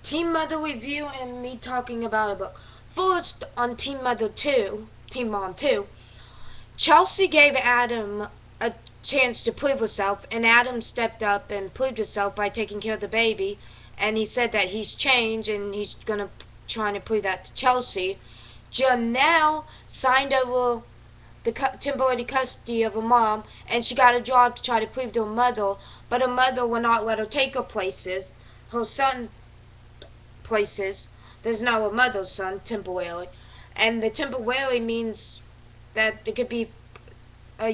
Teen Mother review and me talking about a book. First, on Teen Mother 2, Teen Mom 2, Chelsea gave Adam a chance to prove herself, and Adam stepped up and proved himself by taking care of the baby, and he said that he's changed and he's gonna trying to prove that to Chelsea. Janelle signed over the temporary custody of her mom, and she got a job to try to prove to her mother, but her mother will not let her take her places, her son places. There's now her mother's son, temporarily. And the temporary means that it could be a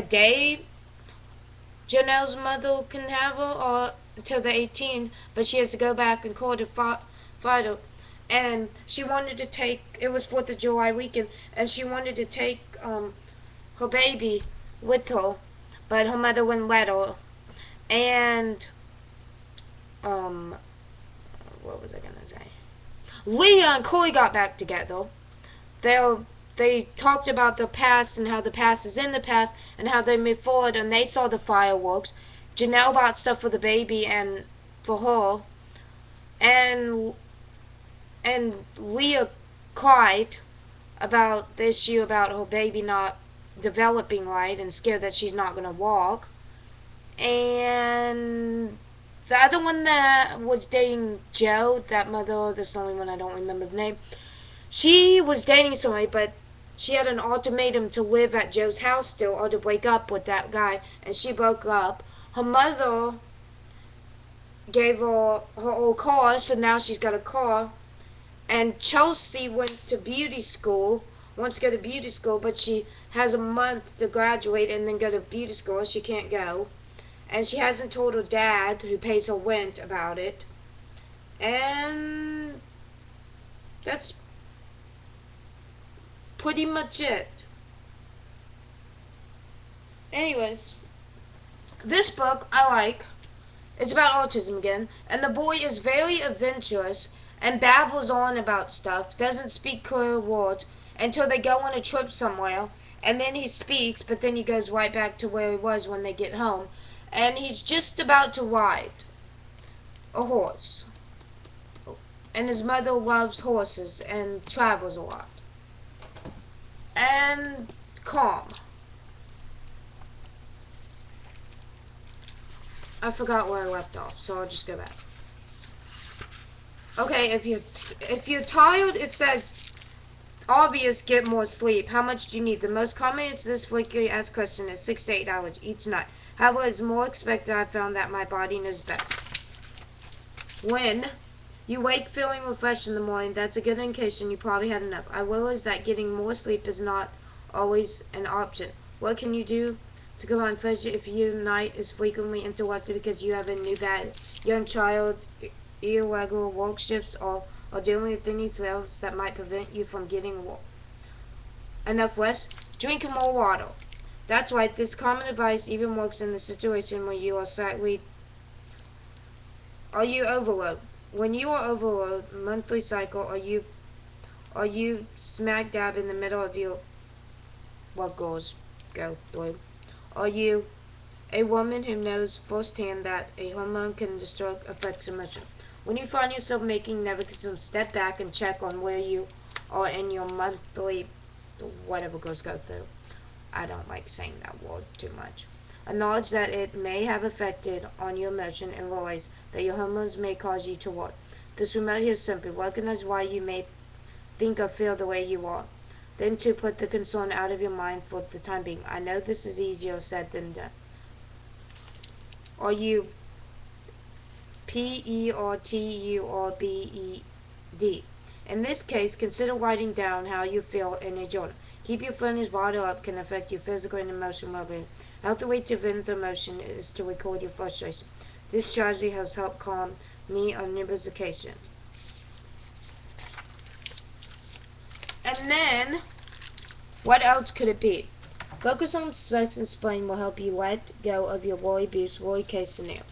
day Janelle's mother can have her, or until they're 18, but she has to go back and court to fight her. And she wanted to take, it was 4th of July weekend, and she wanted to take her baby with her, but her mother wouldn't let her. And, what was I going to say? Leah and Chloe got back together. They talked about the past and how the past is in the past and how they moved forward, and they saw the fireworks. Janelle bought stuff for the baby and for her. And Leah cried about the issue about her baby not developing right and scared that she's not going to walk. And the other one that was dating Joe, that mother, that's the only one I don't remember the name, she was dating somebody, but she had an ultimatum to live at Joe's house still or to break up with that guy, and she broke up. Her mother gave her old car, so now she's got a car. And Chelsea went to beauty school, wants to go to beauty school, but she has a month to graduate and then go to beauty school. She can't go. And she hasn't told her dad, who pays her rent, about it. And that's pretty much it. Anyways, this book I like. It's about autism again, and the boy is very adventurous and babbles on about stuff, doesn't speak clear words until they go on a trip somewhere, and then he speaks, but then he goes right back to where he was when they get home, and he's just about to ride a horse. And his mother loves horses and travels a lot. And calm. I forgot where I left off, so I'll just go back. Okay, if you're tired, it says obvious, get more sleep. How much do you need? The most common answer to this frequently asked question is 6 to 8 hours each night. However, it's more expected. I found that my body knows best. When you wake feeling refreshed in the morning, that's a good indication you probably had enough. I realize that getting more sleep is not always an option. What can you do to come on fresh if your night is frequently interrupted because you have a new bad young child, irregular work shifts, or dealing with any else that might prevent you from getting enough rest? Drink more water. That's right, this common advice even works in the situation where you are slightly overloaded. When you are overloaded, monthly cycle, are you smack dab in the middle of your what goals go through? Are you a woman who knows firsthand that a hormone can distort affects emotion? When you find yourself making negative, step back and check on where you are in your monthly whatever goes go through. I don't like saying that word too much. Acknowledge that it may have affected on your emotion and realize that your hormones may cause you to work. This remedy is simple. Recognize why you may think or feel the way you are. Then to put the concern out of your mind for the time being. I know this is easier said than done. Are you PERTURBED? In this case, consider writing down how you feel in a journal. Keep your feelings bottled up can affect your physical and emotional well-being. A healthy way to vent the emotion is to record your frustration. This strategy has helped calm me on numerous occasions. And then, what else could it be? Focus on specs and explain will help you let go of your worry abuse worry case scenario.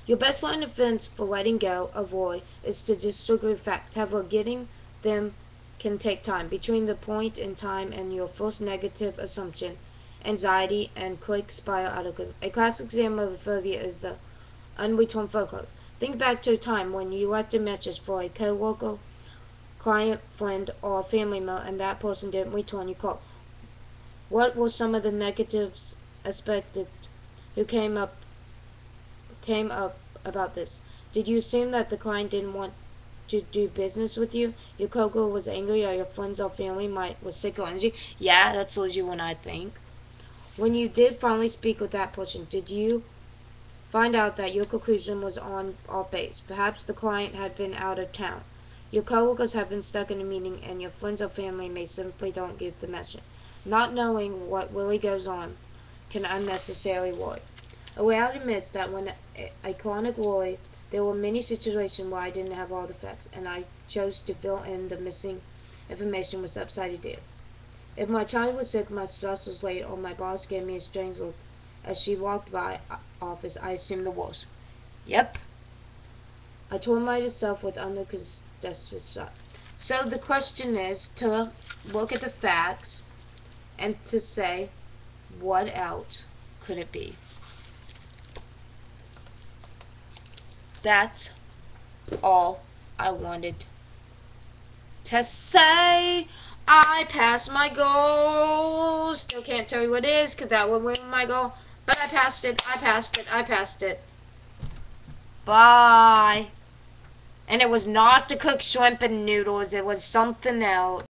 Your best line of defense for letting go of worry is to disregard fact. However, getting them can take time. Between the point in time and your first negative assumption, anxiety and quick spiral out of control. A classic example of a phobia is the unreturned phone call. Think back to a time when you left a message for a co-worker, client, friend, or family member, and that person didn't return your call. What were some of the negatives aspects who came up about this? Did you assume that the client didn't want to do business with you? Your coworker was angry, or your friends or family was sick or injured? Yeah, that's usually when I think. When you did finally speak with that person, did you find out that your conclusion was on off base? Perhaps the client had been out of town. Your coworkers have been stuck in a meeting, and your friends or family may simply don't get the message. Not knowing what really goes on can unnecessarily worry. Reality admits that when a chronic worry, there were many situations where I didn't have all the facts, and I chose to fill in the missing information with upside down. If my child was sick, my spouse was late, or my boss gave me a strange look as she walked by office, I assumed the worst. Yep. I told myself with disrespect. So the question is to look at the facts and to say, what else could it be? That's all I wanted to say. I passed my goal. Still can't tell you what it is because that would win my goal. But I passed it. I passed it. I passed it. Bye. And it was not to cook shrimp and noodles. It was something else.